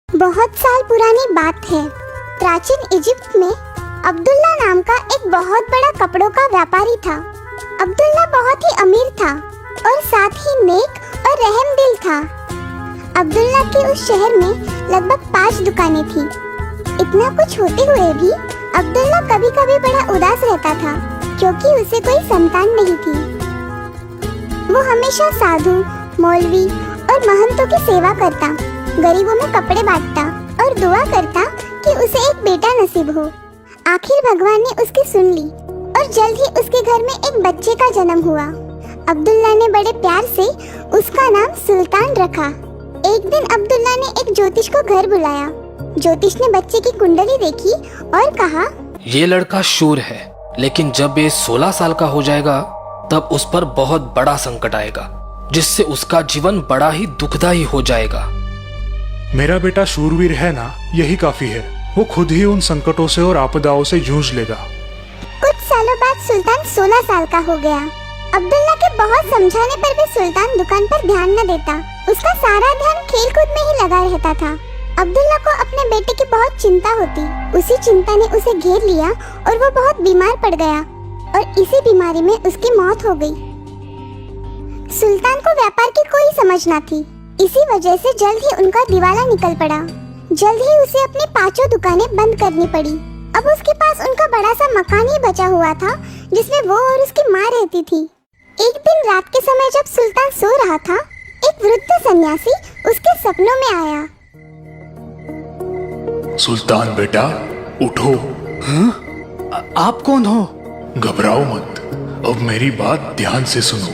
बहुत साल पुरानी बात है। प्राचीन इजिप्ट में अब्दुल्ला नाम का एक बहुत बड़ा कपड़ों का व्यापारी था। अब्दुल्ला बहुत ही अमीर था और साथ ही नेक और रहमदिल था। अब्दुल्ला के उस शहर में लगभग 5 दुकानें थी। इतना कुछ होते हुए भी अब्दुल्ला कभी कभी बड़ा उदास रहता था क्योंकि उसे कोई संतान नहीं थी। वो हमेशा साधु, मौलवी और महंतों की सेवा करता, गरीबों में कपड़े बांटता और दुआ करता कि उसे एक बेटा नसीब हो। आखिर भगवान ने उसकी सुन ली और जल्द ही उसके घर में एक बच्चे का जन्म हुआ। अब्दुल्ला ने बड़े प्यार से उसका नाम सुल्तान रखा। एक दिन अब्दुल्ला ने एक ज्योतिष को घर बुलाया। ज्योतिष ने बच्चे की कुंडली देखी और कहा, ये लड़का शूर है, लेकिन जब ये 16 साल का हो जाएगा तब उस पर बहुत बड़ा संकट आएगा, जिससे उसका जीवन बड़ा ही दुखदायी हो जाएगा। मेरा बेटा शूरवीर है ना, यही काफी है। वो खुद ही उन संकटों से और आपदाओं से जूझ लेगा। कुछ सालों बाद सुल्तान 16 साल का हो गया। अब्दुल्ला के बहुत समझाने पर भी सुल्तान दुकान पर ध्यान न देता। उसका सारा ध्यान खेल कूद में ही लगा रहता था। अब्दुल्ला को अपने बेटे की बहुत चिंता होती। उसी चिंता ने उसे घेर लिया और वो बहुत बीमार पड़ गया और इसी बीमारी में उसकी मौत हो गई। सुल्तान को व्यापार की कोई समझ न थी। इसी वजह से जल्द ही उनका दिवाला निकल पड़ा। जल्द ही उसे अपनी 5 दुकानें बंद करनी पड़ी। अब उसके पास उनका बड़ा सा मकान ही बचा हुआ था जिसमें वो और उसकी माँ रहती थी। एक दिन रात के समय जब सुल्तान सो रहा था, एक वृद्ध सन्यासी उसके सपनों में आया। सुल्तान बेटा, उठो। आप कौन हो? घबराओ मत, अब मेरी बात ध्यान से सुनो।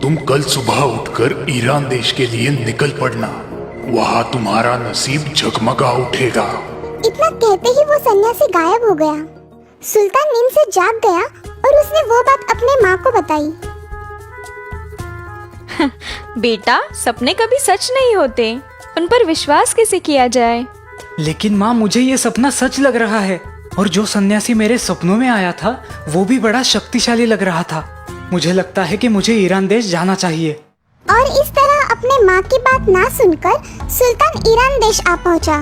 तुम कल सुबह उठकर ईरान देश के लिए निकल पड़ना। वहाँ तुम्हारा नसीब झगमगा उठेगा। इतना कहते ही वो सन्यासी गायब हो गया। सुल्तान नींद से जाग गया और उसने वो बात अपने माँ को बताई। बेटा, सपने कभी सच नहीं होते, उन पर विश्वास कैसे किया जाए? लेकिन माँ, मुझे ये सपना सच लग रहा है और जो सन्यासी मेरे सपनों में आया था वो भी बड़ा शक्तिशाली लग रहा था। मुझे लगता है कि मुझे ईरान देश जाना चाहिए। और इस तरह अपने माँ की बात ना सुनकर सुल्तान ईरान देश आ पहुँचा।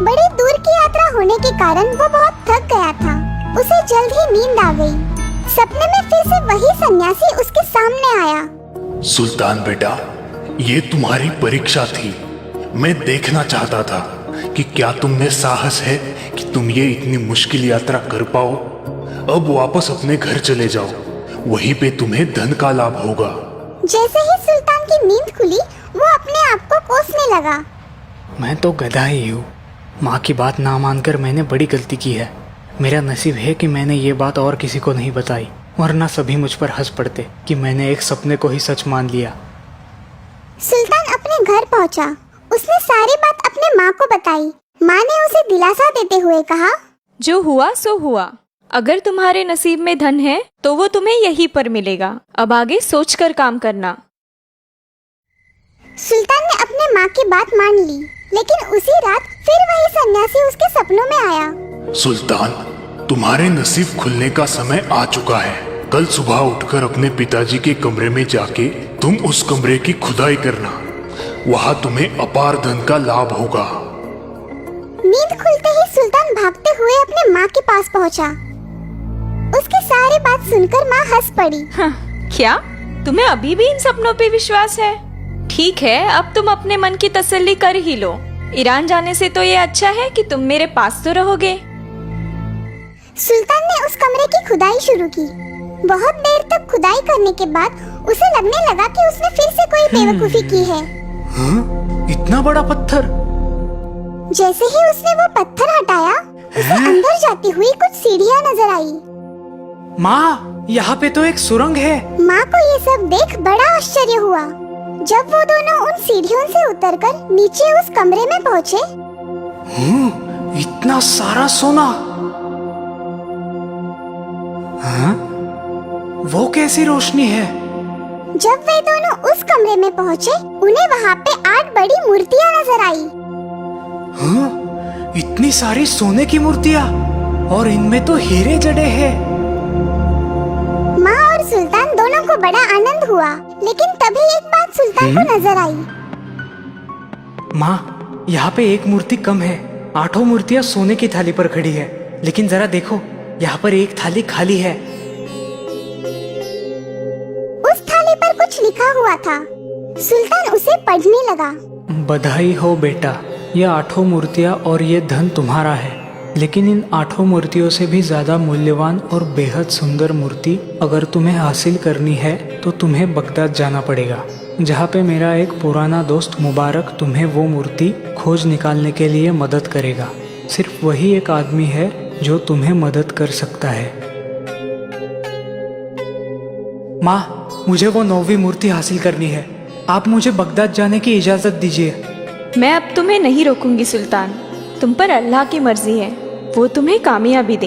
बड़ी दूर की यात्रा होने के कारण वो बहुत थक गया था। उसे जल्द ही नींद आ गई। सपने में फिर से वही सन्यासी उसके सामने आया। सुल्तान बेटा, ये तुम्हारी परीक्षा थी। मैं देखना चाहता था कि क्या तुम में साहस है कि तुम ये इतनी मुश्किल यात्रा कर पाओ। अब वापस अपने घर चले जाओ, वहीं पे तुम्हें धन का लाभ होगा। जैसे ही सुल्तान की नींद खुली, वो अपने आप को कोसने लगा। मैं तो गधा ही हूँ। माँ की बात ना मानकर मैंने बड़ी गलती की है। मेरा नसीब है कि मैंने ये बात और किसी को नहीं बताई, वरना सभी मुझ पर हंस पड़ते कि मैंने एक सपने को ही सच मान लिया। सुल्तान अपने घर पहुंचा। उसने सारी बात अपने माँ को बताई। माँ ने उसे दिलासा देते हुए कहा, जो हुआ सो हुआ। अगर तुम्हारे नसीब में धन है तो वो तुम्हें यहीं पर मिलेगा। अब आगे सोचकर काम करना। सुल्तान ने अपने माँ की बात मान ली, लेकिन उसी रात फिर वही सन्यासी उसके सपनों में आया। सुल्तान, तुम्हारे नसीब खुलने का समय आ चुका है। कल सुबह उठकर अपने पिताजी के कमरे में जाके तुम उस कमरे की खुदाई करना। वहाँ तुम्हें अपार धन का लाभ होगा। नींद खुलते ही सुल्तान भागते हुए अपने माँ के पास पहुँचा। उसकी सारी बात सुनकर माँ हंस पड़ी। क्या तुम्हें अभी भी इन सपनों पे विश्वास है? ठीक है, अब तुम अपने मन की तसल्ली कर ही लो। ईरान जाने से तो ये अच्छा है कि तुम मेरे पास तो रहोगे। सुल्तान ने उस कमरे की खुदाई शुरू की। बहुत देर तक खुदाई करने के बाद उसे लगने लगा कि उसने फिर से कोई बेवकूफी की है। इतना बड़ा पत्थर! जैसे ही उसने वो पत्थर हटाया, उसे अंदर जाती हुई कुछ सीढ़ियाँ नजर आई। माँ, यहाँ पे तो एक सुरंग है। माँ को ये सब देख बड़ा आश्चर्य हुआ। जब वो दोनों उन सीढ़ियों से उतरकर नीचे उस कमरे में पहुँचे, इतना सारा सोना! हाँ? वो कैसी रोशनी है? जब वे दोनों उस कमरे में पहुँचे, उन्हें वहाँ पे 8 बड़ी मूर्तियाँ नजर आई। हाँ? इतनी सारी सोने की मूर्तियाँ, और इनमें तो हीरे जड़े हैं। माँ और सुल्तान दोनों को बड़ा आनंद हुआ, लेकिन तभी एक बात सुल्तान को नजर आई। माँ, यहाँ पे एक मूर्ति कम है। 8 मूर्तियाँ सोने की थाली पर खड़ी है, लेकिन जरा देखो, यहाँ पर एक थाली खाली है। उस थाली पर कुछ लिखा हुआ था। सुल्तान उसे पढ़ने लगा। बधाई हो बेटा, ये 8 मूर्तियाँ और ये धन तुम्हारा है, लेकिन इन 8 मूर्तियों से भी ज्यादा मूल्यवान और बेहद सुंदर मूर्ति अगर तुम्हें हासिल करनी है तो तुम्हें बगदाद जाना पड़ेगा, जहाँ पे मेरा एक पुराना दोस्त मुबारक तुम्हें वो मूर्ति खोज निकालने के लिए मदद करेगा। सिर्फ वही एक आदमी है जो तुम्हें मदद कर सकता है। माँ, मुझे वो 9वीं मूर्ति हासिल करनी है। आप मुझे बगदाद जाने की इजाज़त दीजिए। मैं अब तुम्हें नहीं रोकूंगी सुल्तान, तुम पर अल्लाह की मर्जी है, वो तुम्हें कामयाबी दे।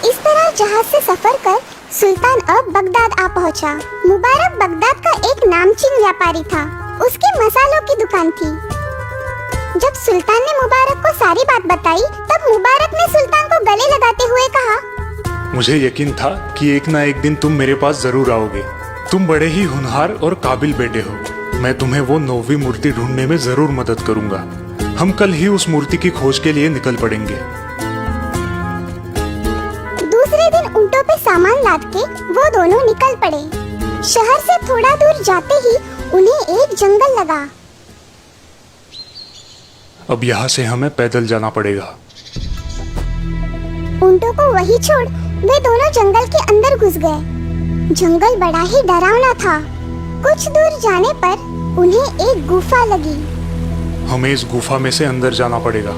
इस तरह जहाज से सफर कर सुल्तान अब बगदाद आ पहुंचा। मुबारक बगदाद का एक नामचीन व्यापारी था। उसकी मसालों की दुकान थी। जब सुल्तान ने मुबारक को सारी बात बताई, तब मुबारक ने सुल्तान को गले लगाते हुए कहा, मुझे यकीन था कि एक ना एक दिन तुम मेरे पास जरूर आओगे। तुम बड़े ही होनहार और काबिल बेटे हो। मैं तुम्हें वो 9वीं मूर्ति ढूंढने में जरूर मदद करूंगा। हम कल ही उस मूर्ति की खोज के लिए निकल पड़ेंगे। दूसरे दिन ऊंटों पे सामान लाद के वो दोनों निकल पड़े। शहर से थोड़ा दूर जाते ही उन्हें एक जंगल लगा। अब यहाँ से हमें पैदल जाना पड़ेगा। ऊंटों को वहीं छोड़ वे दोनों जंगल के अंदर घुस गए। जंगल बड़ा ही डरावना था। कुछ दूर जाने पर उन्हें एक गुफा लगी। हमें इस गुफा में से अंदर जाना पड़ेगा।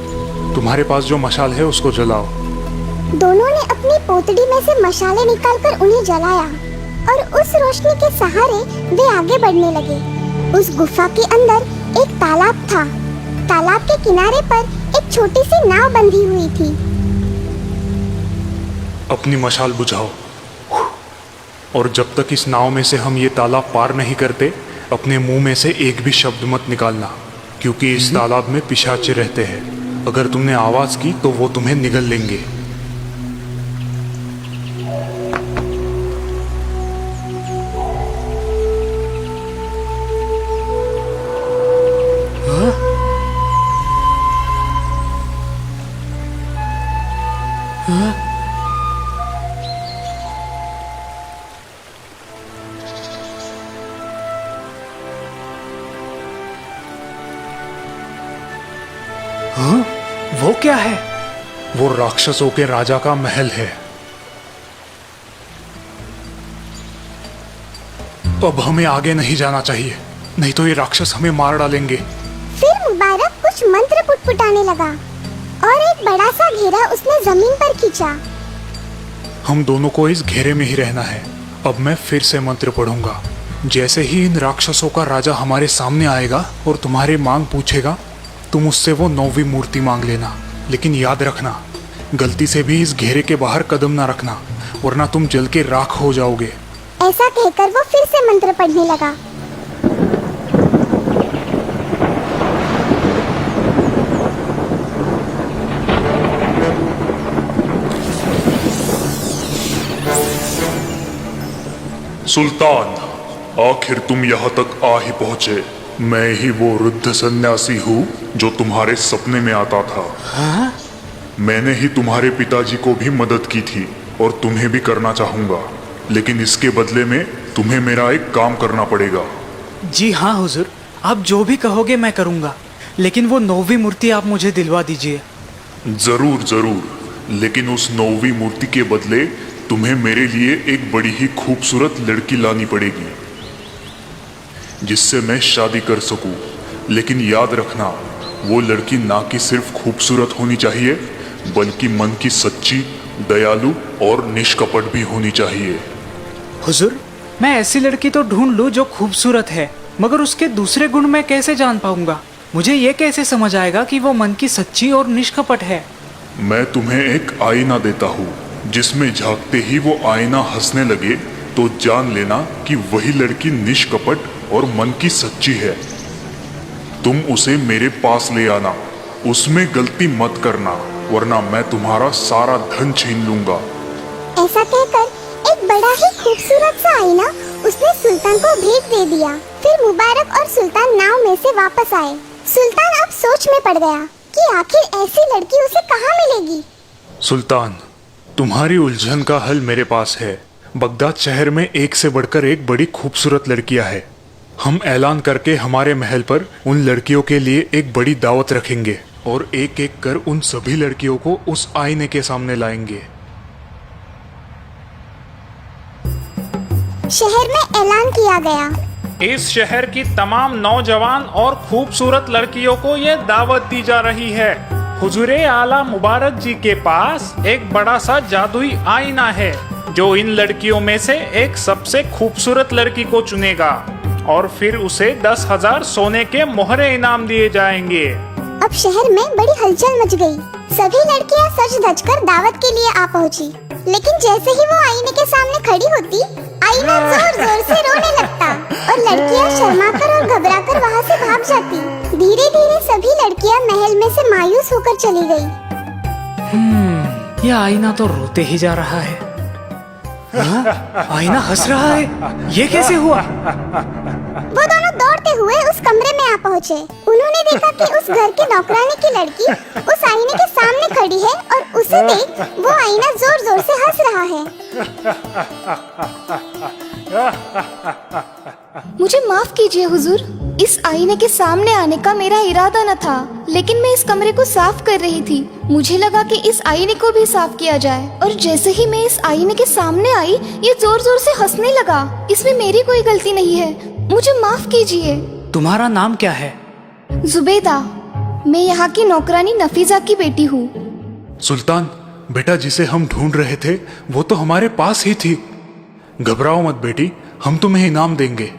तुम्हारे पास जो मशाल है उसको जलाओ। दोनों ने अपनी पोतड़ी में से मशाले निकालकर उन्हें जलाया और उस रोशनी के सहारे वे आगे बढ़ने लगे। उस गुफा के अंदर एक तालाब था। तालाब के किनारे पर एक छोटी सी नाव बंधी हुई थी। अपनी मशाल बुझाओ और जब तक इस नाव में से हम ये तालाब पार नहीं करते, अपने मुंह में से एक भी शब्द मत निकालना, क्योंकि इस तालाब में पिशाचे रहते हैं। अगर तुमने आवाज की तो वो तुम्हें निगल लेंगे। वो क्या है? वो राक्षसों के राजा का महल है। अब हमें आगे नहीं जाना चाहिए, नहीं तो ये राक्षस हमें मार डालेंगे। फिर मुबारक कुछ मंत्र पुटपुटाने लगा और एक बड़ा सा घेरा उसने जमीन पर खींचा। हम दोनों को इस घेरे में ही रहना है। अब मैं फिर से मंत्र पढ़ूंगा। जैसे ही इन राक्षसों का राजा हमारे सामने आएगा और तुम्हारी मांग पूछेगा, तुम उससे वो 9वीं मूर्ति मांग लेना। लेकिन याद रखना, गलती से भी इस घेरे के बाहर कदम ना रखना, वरना तुम जल के राख हो जाओगे। ऐसा कहकर वो फिर से मंत्र पढ़ने लगा। सुल्तान, आखिर तुम यहाँ तक आ ही पहुँचे। मैं ही वो वृद्ध सन्यासी हूँ जो तुम्हारे सपने में आता था। हाँ? मैंने ही तुम्हारे पिताजी को भी मदद की थी और तुम्हें भी करना चाहूंगा, लेकिन इसके बदले में तुम्हें मेरा एक काम करना पड़ेगा। जी हाँ हुजूर, आप जो भी कहोगे मैं करूँगा, लेकिन वो 9वीं मूर्ति आप मुझे दिलवा दीजिए। जरूर जरूर, लेकिन उस 9वीं मूर्ति के बदले तुम्हें मेरे लिए एक बड़ी ही खूबसूरत लड़की लानी पड़ेगी, जिससे मैं शादी कर सकूं। लेकिन याद रखना, वो लड़की ना कि सिर्फ खूबसूरत होनी चाहिए, बल्कि मन की सच्ची, दयालु और निष्कपट भी होनी चाहिए। हुजूर, मैं ऐसी लड़की तो ढूंढ लूं जो खूबसूरत है, मगर उसके दूसरे गुण मैं कैसे जान पाऊंगा? मुझे ये कैसे समझ आएगा कि वो मन की सच्ची और निष्कपट है? मैं तुम्हें एक आईना देता हूँ, जिसमें झांकते ही वो आईना हंसने लगे तो जान लेना कि वही लड़की निष्कपट और मन की सच्ची है। तुम उसे मेरे पास ले आना, उसमें गलती मत करना, वरना मैं तुम्हारा सारा धन छीन लूंगा। ऐसा कहकर एक बड़ा ही खूबसूरत सा आईना उसने सुल्तान को भेंट दे दिया। फिर मुबारक और सुल्तान नाव में से वापस आए। सुल्तान अब सोच में पड़ गया कि आखिर ऐसी लड़की उसे कहाँ मिलेगी। सुल्तान, तुम्हारी उलझन का हल मेरे पास है। बगदाद शहर में एक से बढ़कर एक बड़ी खूबसूरत लड़कियां हैं। हम ऐलान करके हमारे महल पर उन लड़कियों के लिए एक बड़ी दावत रखेंगे और एक एक कर उन सभी लड़कियों को उस आईने के सामने लाएंगे। शहर में ऐलान किया गया। इस शहर की तमाम नौजवान और खूबसूरत लड़कियों को ये दावत दी जा रही है। हुजूरे आला मुबारक जी के पास एक बड़ा सा जादुई आईना है जो इन लड़कियों में से एक सबसे खूबसूरत लड़की को चुनेगा और फिर उसे 10,000 सोने के मोहरे इनाम दिए जाएंगे। अब शहर में बड़ी हलचल मच गई। सभी लड़कियां सज धज कर दावत के लिए आ पहुंची। लेकिन जैसे ही वो आईने के सामने खड़ी होती, आईना जोर जोर से रोने लगता और लड़कियां शर्माकर और घबराकर वहां से भाग जाती। धीरे धीरे सभी लड़कियां महल में से मायूस होकर चली गई। यह आईना तो रोते ही जा रहा है। हाँ? आईना हंस रहा है। ये कैसे हुआ? वो दोनों दौड़ते हुए उस कमरे में आ पहुँचे। उन्होंने देखा कि उस घर के नौकरानी की लड़की उस आईने के सामने खड़ी है और उसे देख वो आईना जोर जोर से हंस रहा है। मुझे माफ कीजिए हुजूर, इस आईने के सामने आने का मेरा इरादा न था, लेकिन मैं इस कमरे को साफ कर रही थी। मुझे लगा कि इस आईने को भी साफ किया जाए और जैसे ही मैं इस आईने के सामने आई, ये जोर जोर से हंसने लगा। इसमें मेरी कोई गलती नहीं है, मुझे माफ कीजिए। तुम्हारा नाम क्या है? जुबैदा, मैं यहाँ की नौकरानी नफीजा की बेटी हूँ। सुल्तान, बेटा जिसे हम ढूंढ रहे थे वो तो हमारे पास ही थी। घबराओ मत बेटी, हम तुम्हें इनाम देंगे।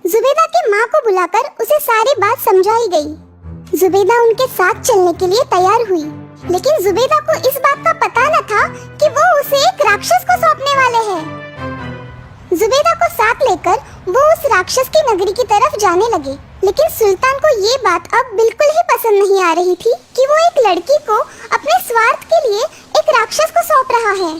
जुबैदा की माँ को बुलाकर उसे सारी बात समझाई गई। जुबैदा उनके साथ चलने के लिए तैयार हुई, लेकिन जुबैदा को इस बात का पता न था कि वो उसे एक राक्षस को सौंपने वाले हैं। जुबैदा को साथ लेकर वो उस राक्षस की नगरी की तरफ जाने लगे, लेकिन सुल्तान को ये बात अब बिल्कुल ही पसंद नहीं आ रही थी कि वो एक लड़की को अपने स्वार्थ के लिए एक राक्षस को सौंप रहा है।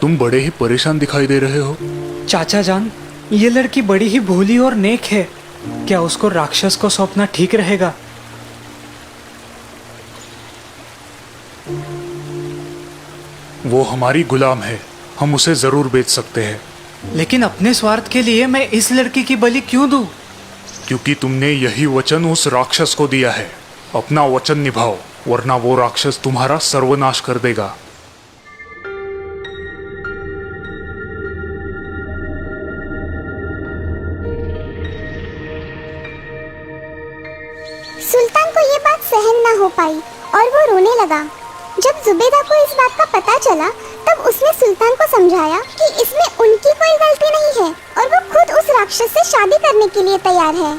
तुम बड़े ही परेशान दिखाई दे रहे हो। चाचा जान, ये लड़की बड़ी ही भोली और नेक है। क्या उसको राक्षस को सौंपना ठीक रहेगा? वो हमारी गुलाम है, हम उसे जरूर बेच सकते हैं। लेकिन अपने स्वार्थ के लिए मैं इस लड़की की बलि क्यों दूं? क्योंकि तुमने यही वचन उस राक्षस को दिया है। अपना वचन निभाओ, वरना वो राक्षस तुम्हारा सर्वनाश कर देगा। सुल्तान को ये बात सहन न हो पाई और वो रोने लगा। जब जुबैदा को इस बात का पता चला, तब उसने सुल्तान को समझाया कि इसमें उनकी कोई गलती नहीं है और वो खुद उस राक्षस से शादी करने के लिए तैयार है।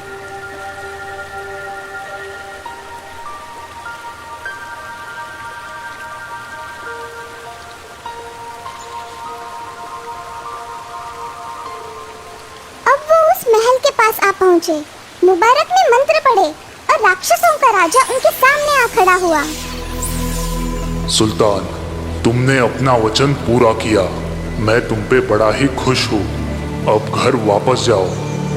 अब वो उस महल के पास आ पहुंचे। मुबारक ने मंत्र पढ़े और राक्षसों का राजा उनके सामने आ खड़ा हुआ। सुल्तान, तुमने अपना वचन पूरा किया। मैं तुम पे बड़ा ही खुश हूँ। अब घर वापस जाओ,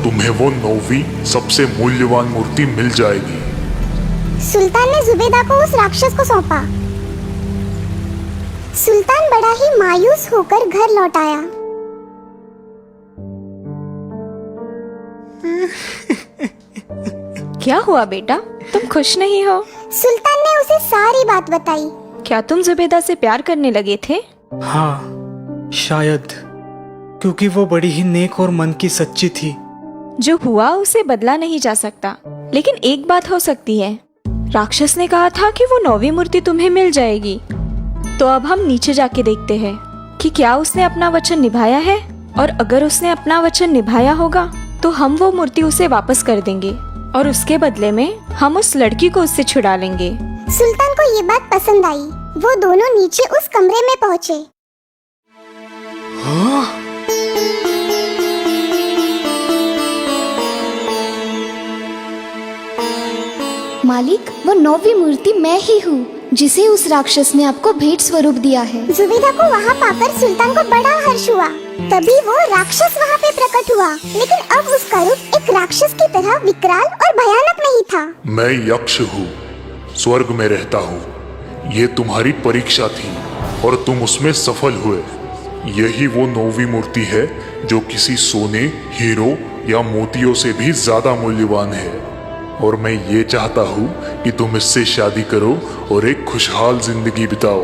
तुम्हें वो 9वीं सबसे मूल्यवान मूर्ति मिल जाएगी। सुल्तान ने जुबैदा को उस राक्षस को सौंपा। सुल्तान बड़ा ही मायूस होकर घर लौट आया। क्या हुआ बेटा, तुम खुश नहीं हो? सुल्तान ने उसे सारी बात बताई। क्या तुम जुबैदा से प्यार करने लगे थे? हाँ, शायद, क्योंकि वो बड़ी ही नेक और मन की सच्ची थी। जो हुआ उसे बदला नहीं जा सकता, लेकिन एक बात हो सकती है। राक्षस ने कहा था कि वो 9वीं मूर्ति तुम्हें मिल जाएगी। तो अब हम नीचे जाके देखते हैं कि क्या उसने अपना वचन निभाया है, और अगर उसने अपना वचन निभाया होगा तो हम वो मूर्ति उसे वापस कर देंगे और उसके बदले में हम उस लड़की को उससे छुड़ा लेंगे। सुल्तान को ये बात पसंद आई। वो दोनों नीचे उस कमरे में पहुंचे। मालिक, वो 9वीं मूर्ति मैं ही हूँ। जिसे उस राक्षस ने आपको भेंट स्वरूप दिया है। जुबैदा को वहाँ पाकर सुल्तान को बड़ा हर्ष हुआ। तभी वो राक्षस वहाँ पे प्रकट हुआ, लेकिन अब उसका रूप एक राक्षस की तरह विकराल और भयानक नहीं था। मैं यक्ष हूँ, स्वर्ग में रहता हूँ। ये तुम्हारी परीक्षा थी और तुम उसमें सफल हुए। यही वो 9वीं मूर्ति है जो किसी सोने, हीरो या मोतियों से भी ज्यादा मूल्यवान है। और मैं ये चाहता हूँ कि तुम इससे शादी करो और एक खुशहाल जिंदगी बिताओ।